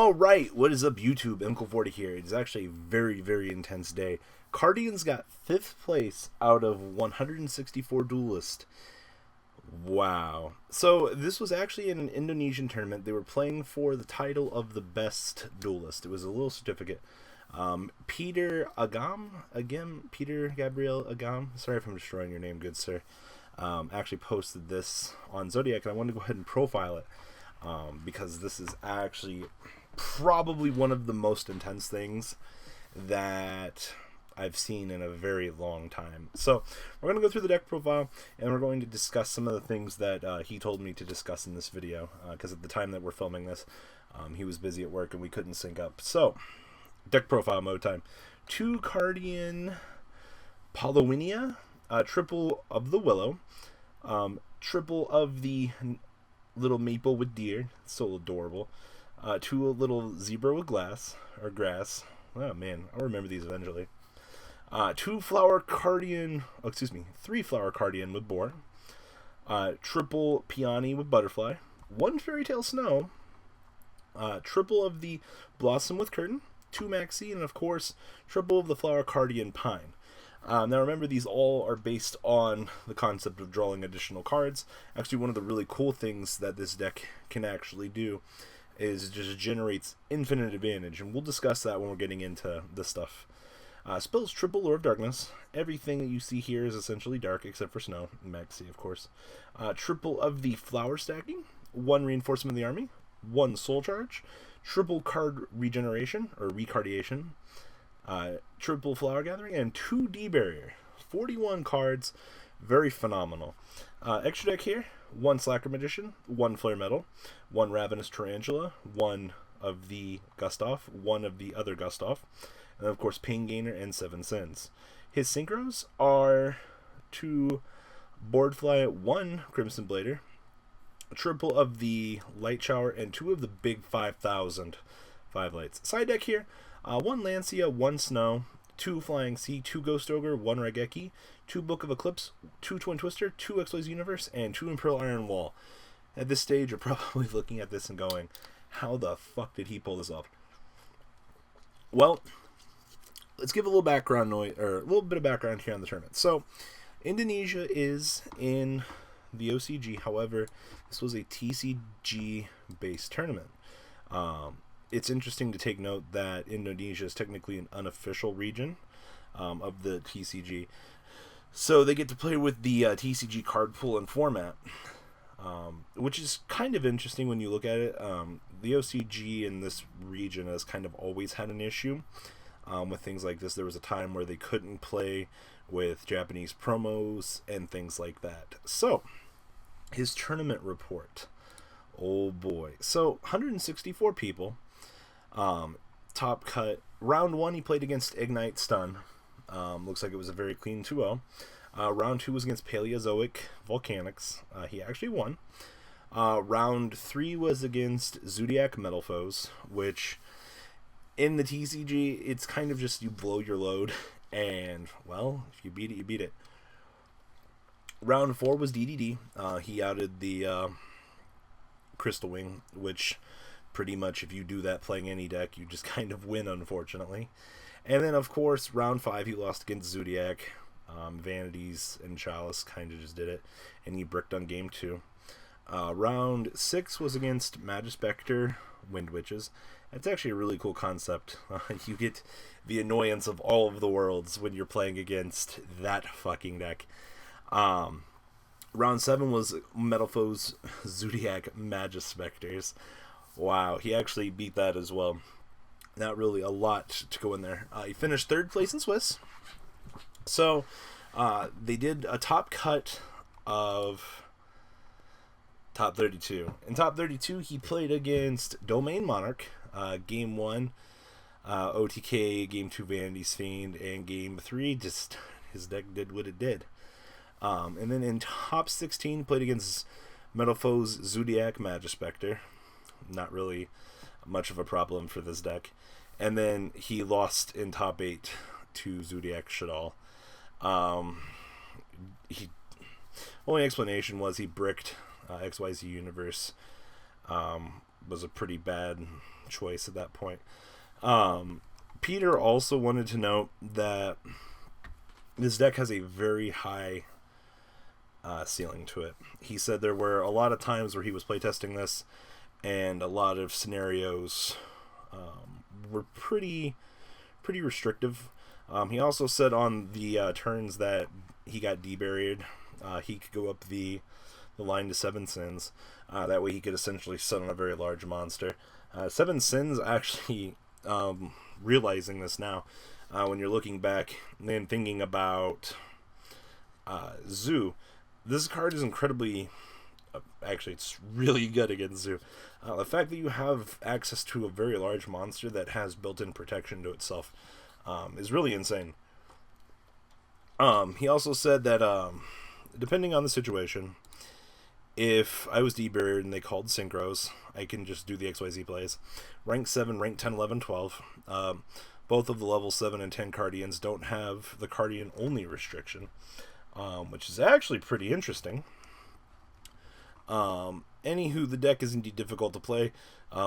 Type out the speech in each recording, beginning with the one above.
All right, what is up, YouTube? Uncle40 here. It's actually a very, very intense day. Cardians got 5th place out of 164 duelists. Wow. So this was actually in an Indonesian tournament. They were playing for the title of the Best Duelist. It was a little certificate. Peter Agam, Peter Gabriel Agam. Sorry if I'm destroying your name, good sir. Actually posted this on Zodiac, and I wanted to go ahead and profile it. Because this is actually probably one of the most intense things that I've seen in a very long time. So we're going to go through the deck profile, and we're going to discuss some of the things that he told me to discuss in this video, because at the time that we're filming this, he was busy at work and we couldn't sync up. So, deck profile mode time. 2 Cardian Paulownia, triple of the Willow, triple of the little maple with deer, so adorable. 2 little zebra with grass. Oh man, I'll remember these eventually. 3 flower Cardian with boar. Triple peony with butterfly. 1 fairy tale snow. Triple of the blossom with curtain. 2 maxi, and of course, triple of the flower Cardian pine. Now remember, these all are based on the concept of drawing additional cards. Actually, one of the really cool things that this deck can actually do is it just generates infinite advantage, and we'll discuss that when we're getting into this stuff. Spells triple Lure of Darkness. Everything that you see here is essentially dark, except for snow, maxi, of course. Triple of the flower stacking. 1 reinforcement of the army. 1 soul charge. Triple card regeneration, or recardiation. Triple flower gathering, and 2 D-barrier. 41 cards, very phenomenal. Extra deck here: 1 slacker magician, 1 flare metal, 1 ravenous tarantula, 1 of the Gustav, 1 of the other Gustav, and of course pain gainer and 7 sins. His synchros are 2 boardfly, 1 crimson blader, triple of the light shower, and 2 of the big 5,000 5 lights. Side deck here: 1 Lancia, 1 Snow, 2 Flying Sea, 2 Ghost Ogre, 1 Raigeki, 2 Book of Eclipse, 2 Twin Twister, 2 XYZ Universe, and 2 Imperial Iron Wall. At this stage, you're probably looking at this and going, how the fuck did he pull this off? Well, let's give a little background noise, or a little bit of background here on the tournament. So, Indonesia is in the OCG. However, this was a TCG-based tournament. It's interesting to take note that Indonesia is technically an unofficial region of the TCG. So they get to play with the TCG card pool and format, which is kind of interesting when you look at it. The OCG in this region has kind of always had an issue with things like this. There was a time where they couldn't play with Japanese promos and things like that. So, his tournament report. Oh boy. So, 164 people. Top cut. Round 1, he played against Ignite Stun. Looks like it was a very clean 2-0. Round 2 was against Paleozoic Volcanics. He actually won. Round 3 was against Zodiac Metal Foes, which in the TCG, it's kind of just you blow your load, and, well, if you beat it, you beat it. Round 4 was DDD. He outed the Crystal Wing, which pretty much, if you do that playing any deck, you just kind of win, unfortunately. And then, of course, round 5, he lost against Zodiac. Vanities and Chalice kind of just did it, and he bricked on game 2. Round 6 was against Magispector Wind Witches. It's actually a really cool concept. You get the annoyance of all of the worlds when you're playing against that fucking deck. Round 7 was Metal Foes Zodiac Magispectors. Wow, he actually beat that as well. Not really a lot to go in there. He finished 3rd place in Swiss. So, they did a top cut of top 32. In top 32, he played against Domain Monarch, game 1, OTK, game 2, Vanity's Fiend, and game 3, just his deck did what it did. And then in top 16, played against Metal Foes Zodiac Magispector. Not really much of a problem for this deck. And then he lost in top 8 to Zodiac Shadal. Only explanation was he bricked XYZ Universe. Was a pretty bad choice at that point. Peter also wanted to note that this deck has a very high ceiling to it. He said there were a lot of times where he was playtesting this, and a lot of scenarios were pretty restrictive. He also said on the turns that he got deburied, he could go up the line to 7 sins. That way he could essentially sit on a very large monster. 7 sins, actually, realizing this now, when you're looking back and thinking about Zoo, this card is incredibly... actually, it's really good against Zoo. The fact that you have access to a very large monster that has built-in protection to itself is really insane. He also said that depending on the situation, if I was deburied and they called synchros, I can just do the XYZ plays. Rank 7, rank 10, 11, 12. Both of the level 7 and 10 Cardians don't have the Cardian only restriction, which is actually pretty interesting. Anywho, the deck is indeed difficult to play.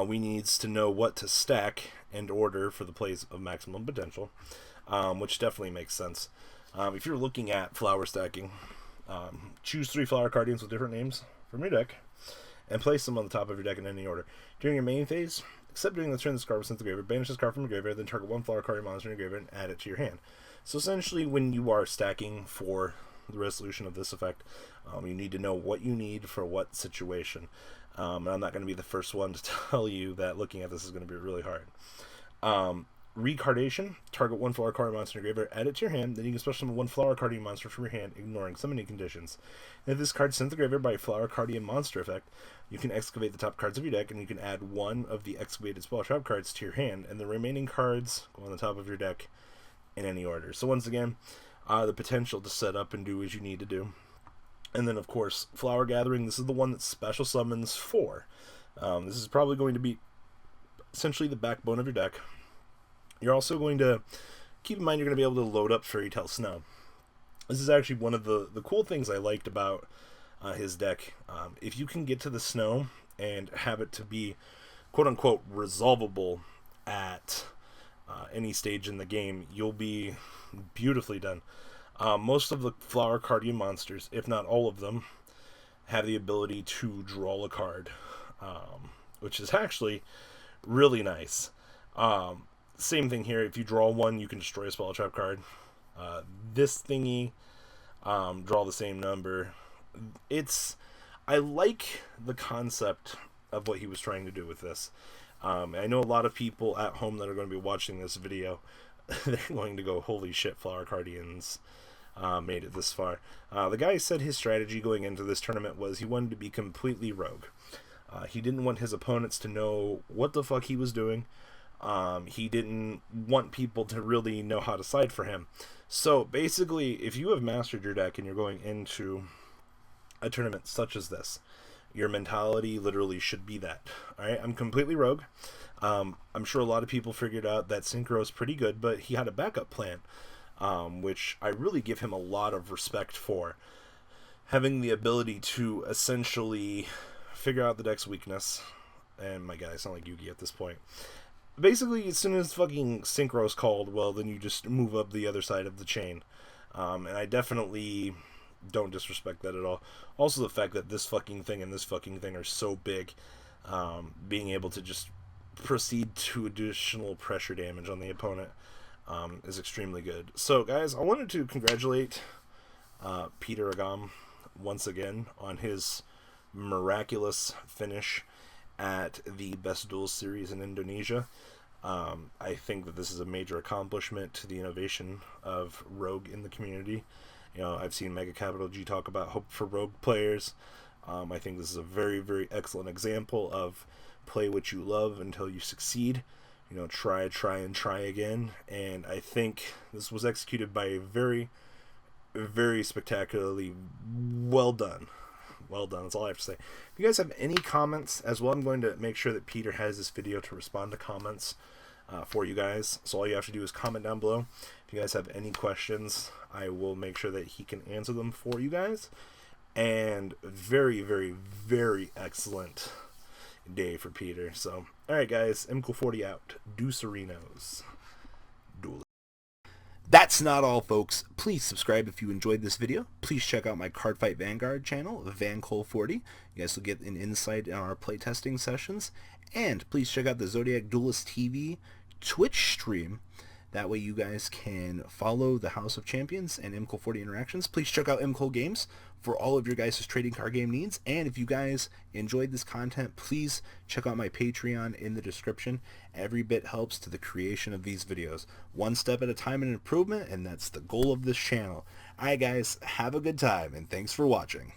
We needs to know what to stack and order for the plays of maximum potential, which definitely makes sense. If you're looking at flower stacking, choose 3 flower Cardians with different names from your deck, and place them on the top of your deck in any order. During your main phase, except during the turn this card was sent to the graveyard, banish this card from your graveyard, then target 1 flower Cardian monster in your graveyard and add it to your hand. So essentially, when you are stacking for the resolution of this effect, you need to know what you need for what situation. And I'm not going to be the first one to tell you that looking at this is going to be really hard. Recardation, target 1 flower Cardian monster in your graveyard, add it to your hand, then you can special summon 1 flower Cardian monster from your hand, ignoring summoning conditions. And if this card is sent to the graveyard by a flower Cardian monster effect, you can excavate the top cards of your deck, and you can add 1 of the excavated spell trap cards to your hand, and the remaining cards go on the top of your deck in any order. So once again, the potential to set up and do as you need to do. And then, of course, Flower Gathering. This is the one that special summons 4. This is probably going to be essentially the backbone of your deck. You're also going to keep in mind you're going to be able to load up Fairy Tale Snow. This is actually one of the cool things I liked about his deck. If you can get to the snow and have it to be quote-unquote resolvable at any stage in the game, you'll be beautifully done. Most of the Flower Cardian monsters, if not all of them, have the ability to draw a card, which is actually really nice. Same thing here. If you draw 1, you can destroy a spell trap card. This thingy, draw the same number. I like the concept of what he was trying to do with this. I know a lot of people at home that are going to be watching this video, they're going to go, holy shit, Flower Cardians made it this far. The guy said his strategy going into this tournament was he wanted to be completely rogue. He didn't want his opponents to know what the fuck he was doing. He didn't want people to really know how to side for him. So basically, if you have mastered your deck and you're going into a tournament such as this, your mentality literally should be that. Alright, I'm completely rogue. I'm sure a lot of people figured out that Synchro is pretty good, but he had a backup plan, which I really give him a lot of respect for. Having the ability to essentially figure out the deck's weakness, and my God, I sound like Yugi at this point. Basically, as soon as fucking Synchro's called, well, then you just move up the other side of the chain. And I definitely don't disrespect that at all. Also, the fact that this fucking thing and this fucking thing are so big, being able to just proceed to additional pressure damage on the opponent is extremely good. So, guys, I wanted to congratulate Peter Agam once again on his miraculous finish at the Best Duelist series in Indonesia. I think that this is a major accomplishment to the innovation of Rogue in the community. You know, I've seen Mega Capital G talk about hope for Rogue players. I think this is a very, very excellent example of play what you love until you succeed. You know, try again. And I think this was executed by a very, very spectacularly well done. Well done, that's all I have to say. If you guys have any comments as well, I'm going to make sure that Peter has this video to respond to comments for you guys. So all you have to do is comment down below. If you guys have any questions, I will make sure that he can answer them for you guys. And very, very, very excellent day for Peter. So, alright guys, MCO40 out. Deucerinos. Duelist. That's not all, folks. Please subscribe if you enjoyed this video. Please check out my Cardfight Vanguard channel, VanCole40. You guys will get an insight on our playtesting sessions. And please check out the Zodiac Duelist TV Twitch stream. That way you guys can follow the House of Champions and MCO40 interactions. Please check out MCO Games for all of your guys' trading card game needs. And if you guys enjoyed this content, please check out my Patreon in the description. Every bit helps to the creation of these videos. One step at a time in improvement, and that's the goal of this channel. Alright guys, have a good time, and thanks for watching.